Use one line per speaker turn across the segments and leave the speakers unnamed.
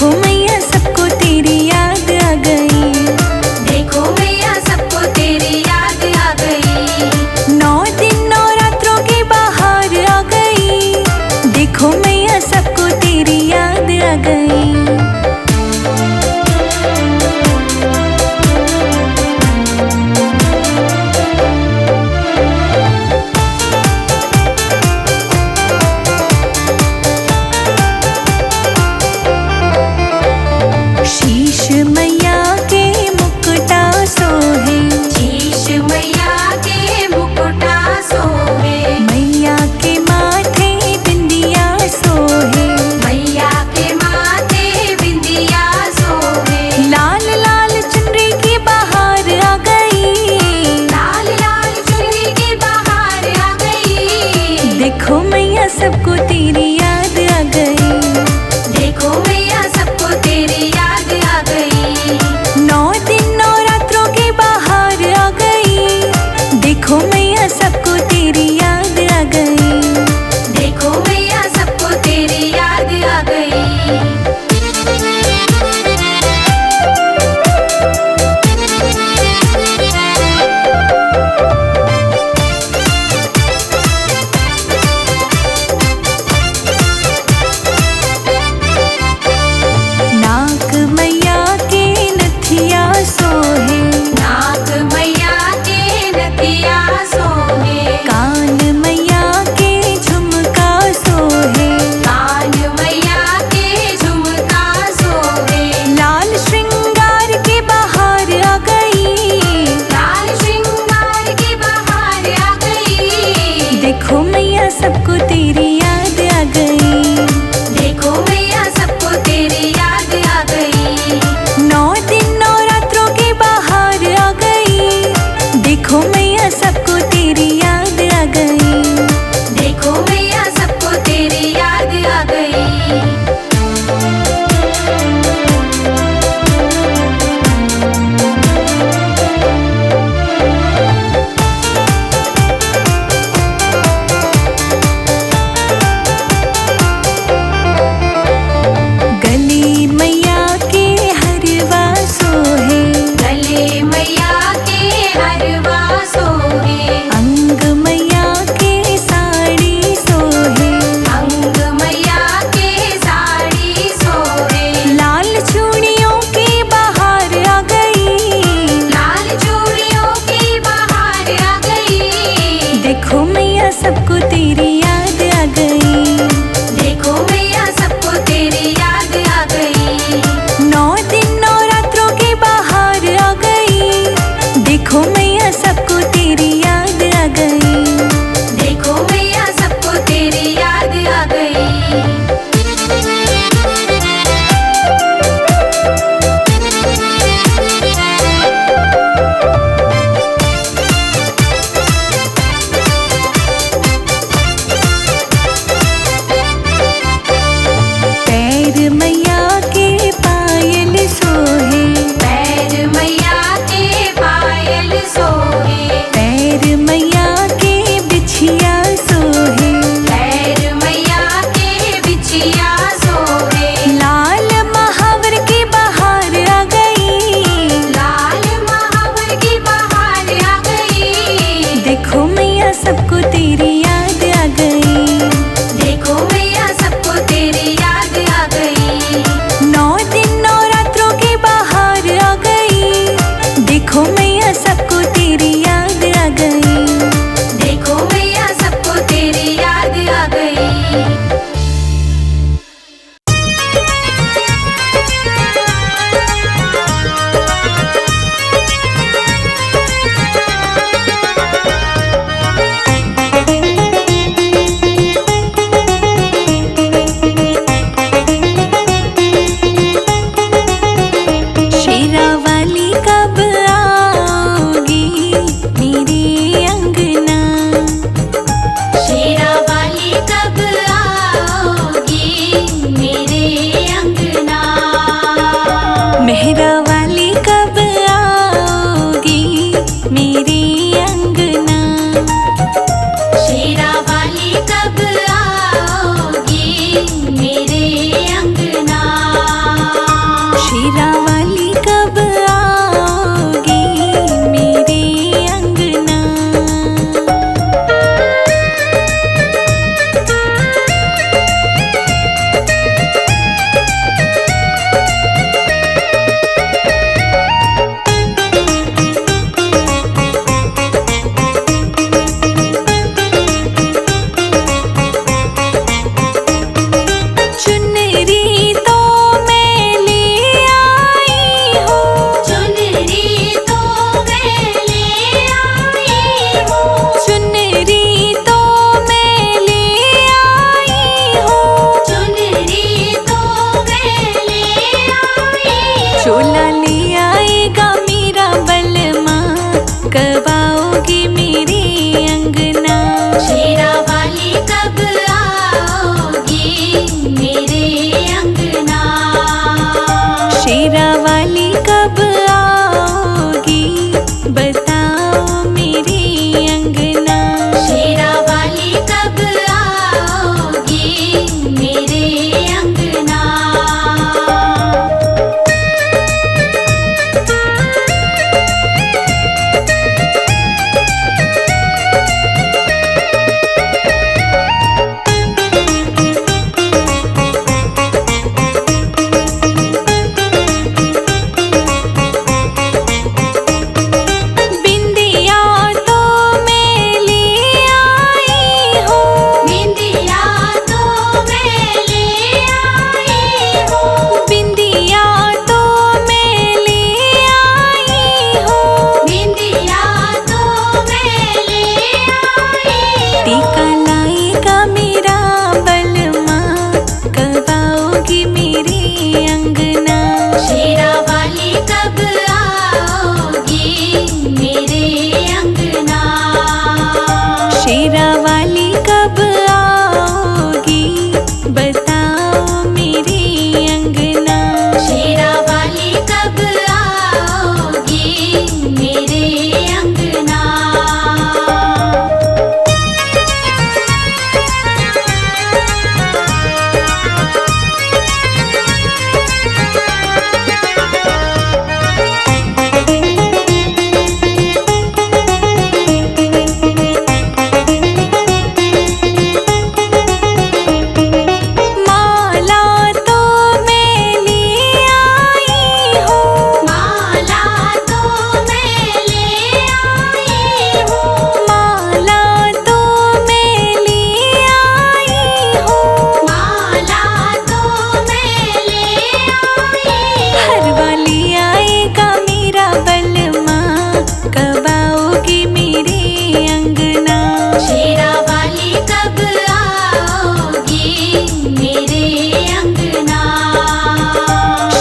देखो मैया सबको तेरी याद आ गई।
देखो मैया सबको तेरी याद आ गई।
9 दिन 9 रात्रों की बाहर आ गई। देखो मैया सबको तेरी याद आ गई।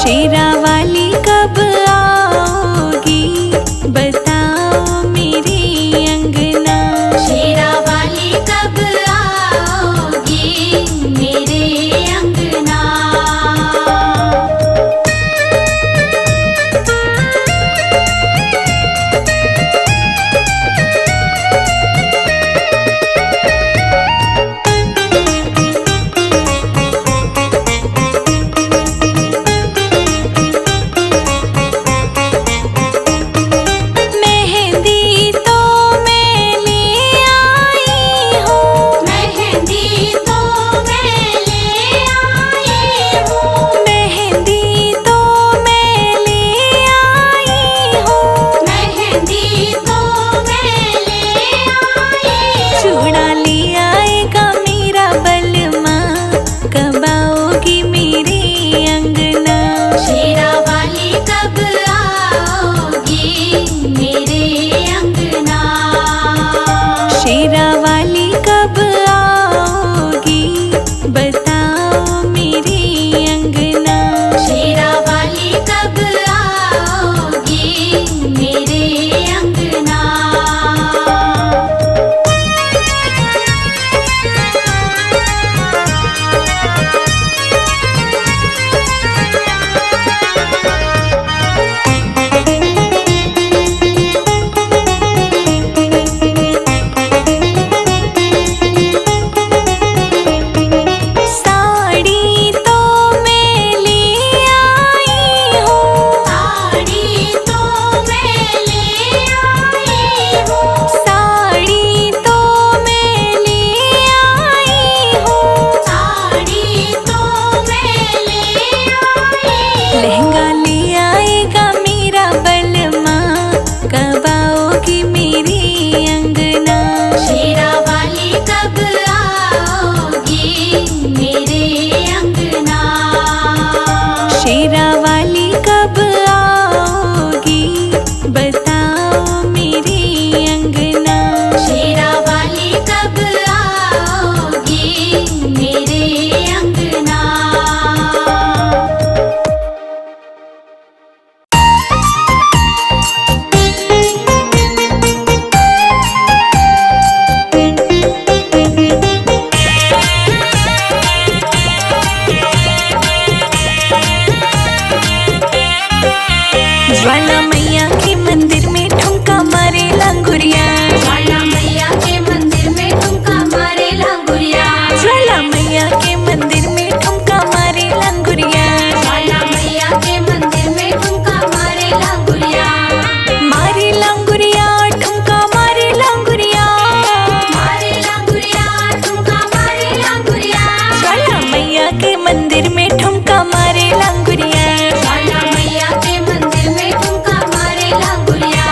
शेरा वाली कब आओगी बताओ मेरे अंगना।
शेरा वाली कब आओगी मेरे अंगना।
मेहंदी तो मैं ले आई हूँ,
मेहंदी तो मैं ले आई हूँ।
मेहंदी तो मैं ले आई हूँ।
मेहंदी तो मैं ले आई हूँ।
चूड़ा ले आएगा मेरा बलमा कब आओगी मेरे अंगना।
शेरा वाली कब आओगी मेरे अंगना।
शेरा वाली कब आओगी बताओ मेरे अंगना।
शेरा वाली कब आओगी मेरे अंगना।
साड़ी तो मैं ले आई हूँ।
साड़ी तो मैं ले आई हूँ।
साड़ी तो मैं ले आई हूँ।
साड़ी तो मैं ले आई हूँ।
लहंगा ले आएगा मेरा बलमा कब आओगी मेरे अंगना।
शेरा वाली कब आओगी मेरे अंगना।
शेरा वाली कब आओगी बताओ मेरे अंगना।
शेरा वाली कब आओगी मेरे अंगना।
ज्वाला मैया के मंदिर में ठुमका मारे लांगुरिया।
ज्वाला मैया के मंदिर में ठुमका मारे लांगुरिया।
ज्वाला मैया के मंदिर में ठुमका मारे लांगुरिया।
ज्वाला मैया के मंदिर में ठुमका मारे लांगुरिया।
मारे लांगुरिया ठुमका मारे लांगुरिया।
मारे लांगुरिया ठुमका मारे लांगुरिया।
ज्वाला मैया के मंदिर में ठुमका मारे लांगुरिया।
ज्वाला मैया के मंदिर में ठुमका मारे लांगुरिया।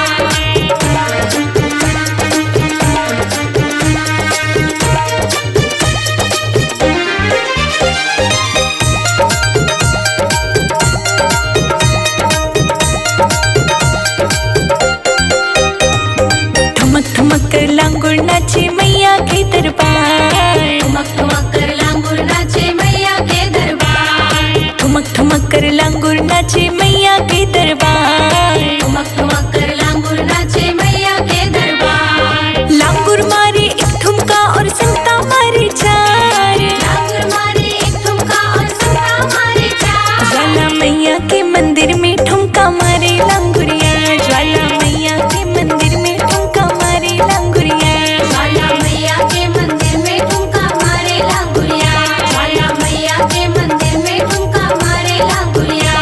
ठुमक ठुमक कर लांगुर नाचे मैया के दरबार।
ठुमक ठुमक कर लांगुर नाचे मैया के दरबार।
ठुमक ठुमक कर लांगुर नाचे मैया के दरबार।
ठुमक ठुमक कर लांगुर नाचे मैया के दरबार।
लांगुर मारे एक ठुमका और संता मारे चार।
लांगुर मारे एक ठुमका और संता मारे चार।
ज्वाला मैया के मंदिर में ठुमका मारे लांगुरिया। ज्वाला मैया के मंदिर में ठुमका मारे लांगुरिया।
ज्वाला मैया के मंदिर में ठुमका मारे लांगुरिया। ज्वाला मैया के मंदिर में ठुमका मारे लांगुरिया।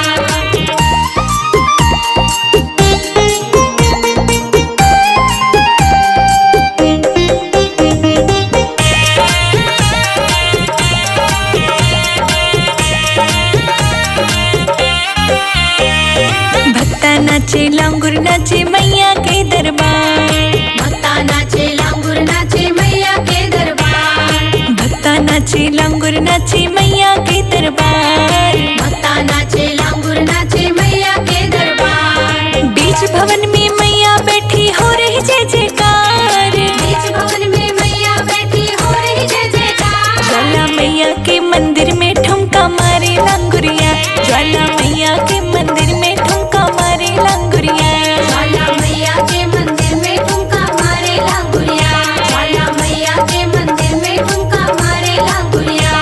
भक्ता नाचे लांगुर नाचे मैया के दरबार।
भक्ता नाचे लांगुर नाचे मैया के दरबार।
भक्ता नाचे लांगुर नाचे मैया के दरबार।
भक्ता नाचे लांगुर नाचे मैया के दरबार।
बीच भवन में मैया बैठी हो रही जय जयकार।
बीच भवन में मैया बैठी हो रही जय जयकार।
ज्वाला मैया के मंदिर में ठुमका मारे लांगुरिया। ज्वाला मैया मैया के मंदिर में ठुमका मारे लांगुरिया।
ज्वाला मैया के मंदिर में ठुमका मारे लांगुरिया। ज्वाला मैया के मंदिर में ठुमका मारे लांगुरिया।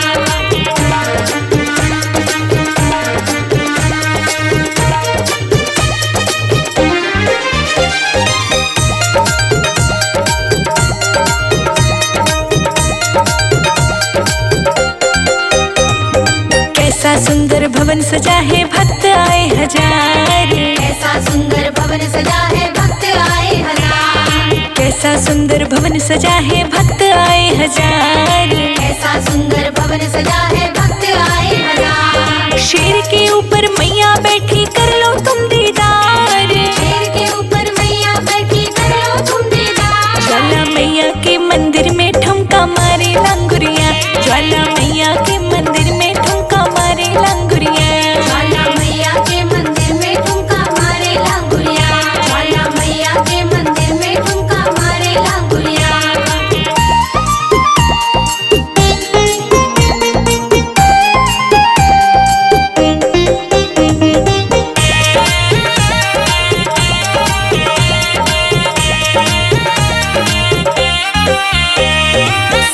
कैसा सुंदर भवन सजा है भक्त आए हजार।
ऐसा सुंदर भवन सजा है भक्त आए हजार।
कैसा सुंदर भवन सजा है भक्त आए हजार।
ऐसा सुंदर भवन सजा है भक्त आए हजार।
शेर के ऊपर मैया बैठी कर लो तुम दीदार।
शेर के ऊपर मैया बैठी कर लो तुम दीदार।
ज्वाला मैया के मंदिर में ठुमका मारे लांगुरिया। ज्वाला मैया के मंदिर में ठुमका मारे लांगुरिया।
ज्वाला मैया के मंदिर में ठुमका मारे लांगुरिया। ज्वाला मैया के मंदिर में ठुमका मारे लांगुरिया।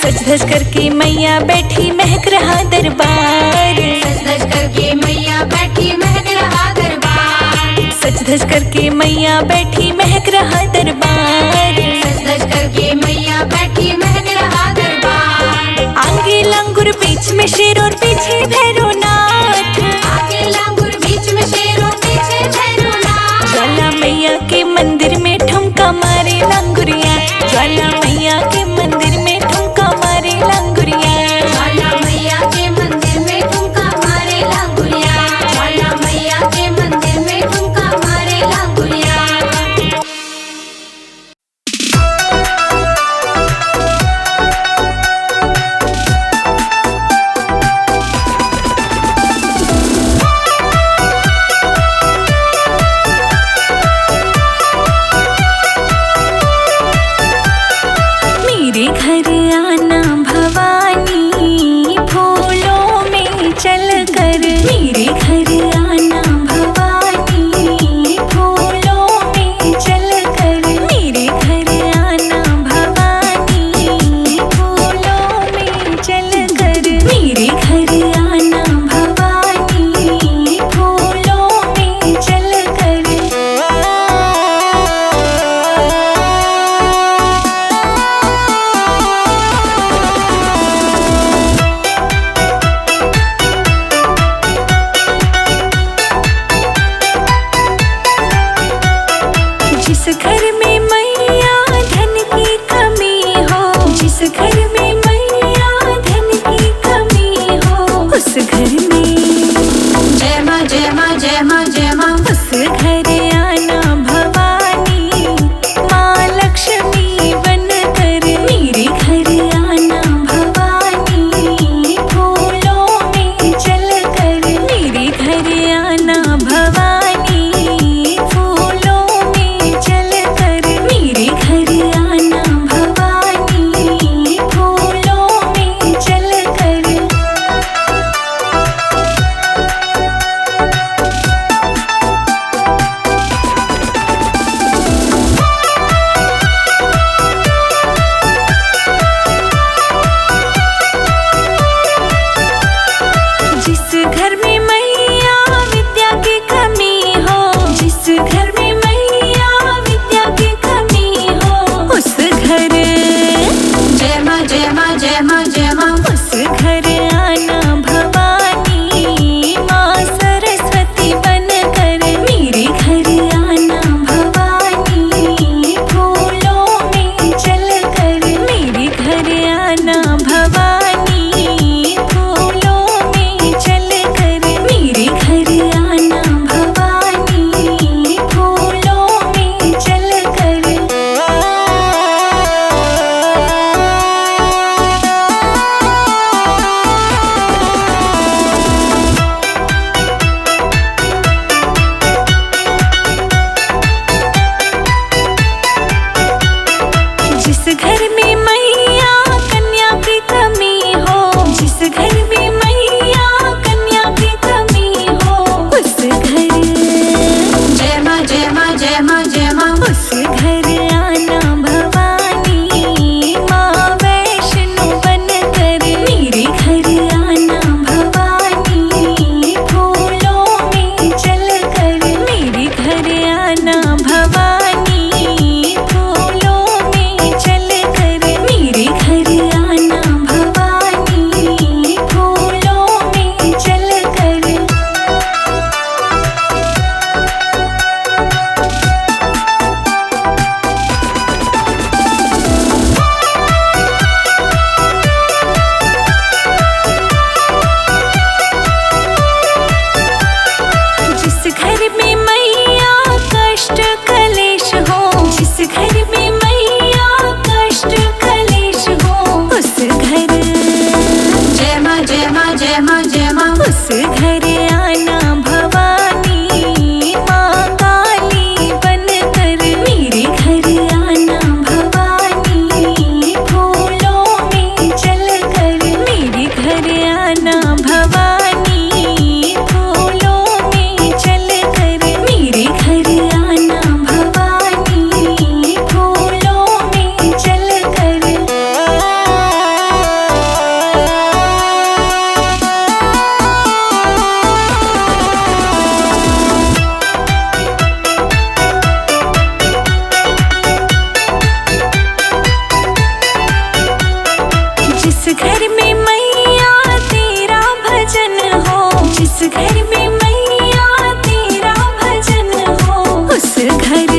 सज धज करके मैया बैठी महक रहा दरबार।
सज धज करके मैया बैठी महक रहा दरबार।
सज धज करके मैया बैठी महक रहा दरबार।
सज धज करके मैया बैठी महक रहा दरबार।
आगे लांगुर बीच में शेर और पीछे भैरवनाथ।
आगे लांगुर बीच में शेर और पीछे भैरवनाथ।
ज्वाला मैया के मंदिर में ठुमका मारे लांगुरिया। ज्वाला मैया के मंदिर में ठुमका मारे लांगुरिया।
ज्वाला मैया के मंदिर में ठुमका मारे लांगुरिया। ज्वाला मैया के मंदिर में ठुमका मारे लांगुरिया।
मेरे घर आना भवानी फूलों में चल कर। मेरे घर आना भवानी फूलों में चल कर। मेरे घर आना भवानी फूलों में चल कर। मेरे घर आना भवानी फूलों में चल कर। जिस घर में मैया धन की कमी हो। जिस घर में मैया धन की कमी हो। उस घर में
जय माँ जय माँ जय माँ जय माँ।
उस घर आना भवानी माँ लक्ष्मी बन कर। मेरे घर आना भवानी फूलों में चल कर। मेरे घर आना भवानी फूलों में चल कर। मेरे घर आना भवानी फूलों में चल कर। जिस घर में मैया विद्या की जिस घर में मैया कष्ट कलेश हो, जिस घर में मैया कष्ट कलेश हो, उस घर
जय माँ जय माँ जय माँ जय माँ,
उस घर आना भवानी माँ काली बनकर, मेरे घर आना भवानी फूलों में चलकर, मेरे घर आना भवानी फूलों में चलकर, मेरे घर आना भवानी फूलों में चलकर। जिस घर में मैया तेरा भजन हो, जिस घर में मैया तेरा भजन हो, उस घर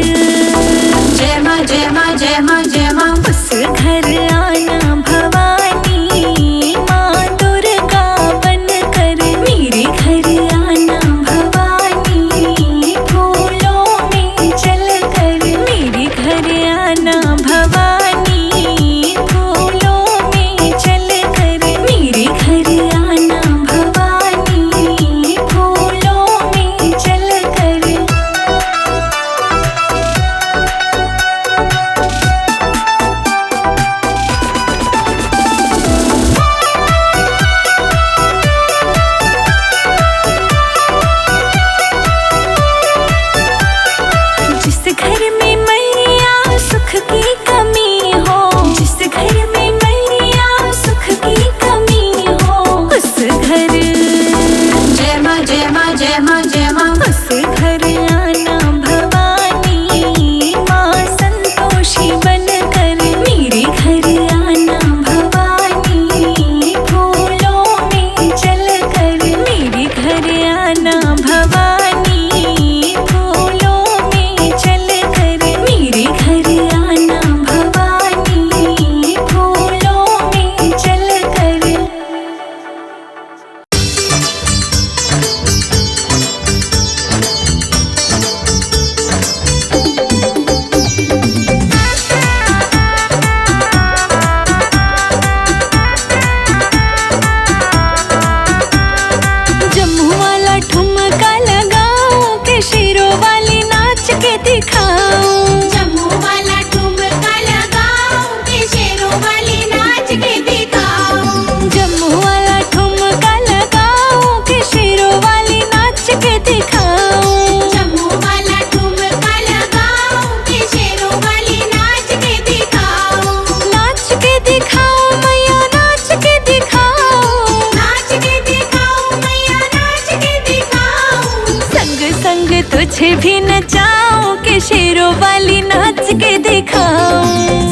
जय माँ जय माँ जय माँ जय माँ,
उस घर आना भवानी माँ दुर्गा बनकर, मेरे घर आना भवानी फूलों में चलकर, मेरे घर आना भवानी फूलों में चलकर, मेरे घर आना भवानी फूलों में चलकर। जिस घर में मैया सुख की कमी हो, जिस घर में मैया सुख की कमी हो, उस घर
जय माँ जय माँ जय माँ जय माँ,
उस घर आना भवानी माँ संतोषी बनकर, मेरे घर आना भवानी फूलों में चलकर, मेरे घर आना भवानी फूलों में चलकर, मेरे घर आना भवानी फूलों में चलकर। जम्मू वाला ठुमका लगाओ के शेरों वाली नाच के दिखाओ,
जम्मू वाला ठुमका लगाओ के शेरों वाली नाच के दिखाओ,
जम्मू वाला ठुमका लगाओ के शेरों वाली नाच के दिखाओ,
जम्मू वाला ठुमका लगाओ के शेरों वाली नाच के दिखाओ,
नाच के दिखाओ मैया नाच के दिखाओ,
नाच के दिखाओ मैया नाच के दिखाओ,
संग संग तुझे भी नचाओ के शेरों वाली नाच के दिखाओ।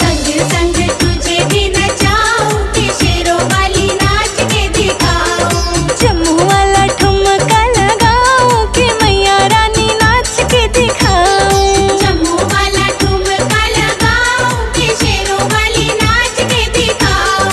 संग संग तुझे भी नचाओ के शेरों वाली नाच के दिखाओ,
जम्मू वाला ठुमका लगाओ के मैया रानी नाच के दिखाओ,
जम्मू वाला ठुमका लगाओ के शेरों वाली नाच के दिखाओ।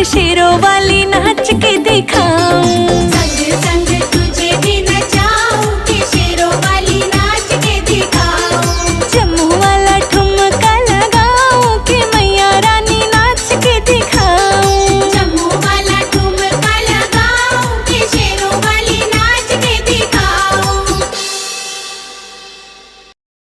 शेरों वाली नाच के दिखाऊं।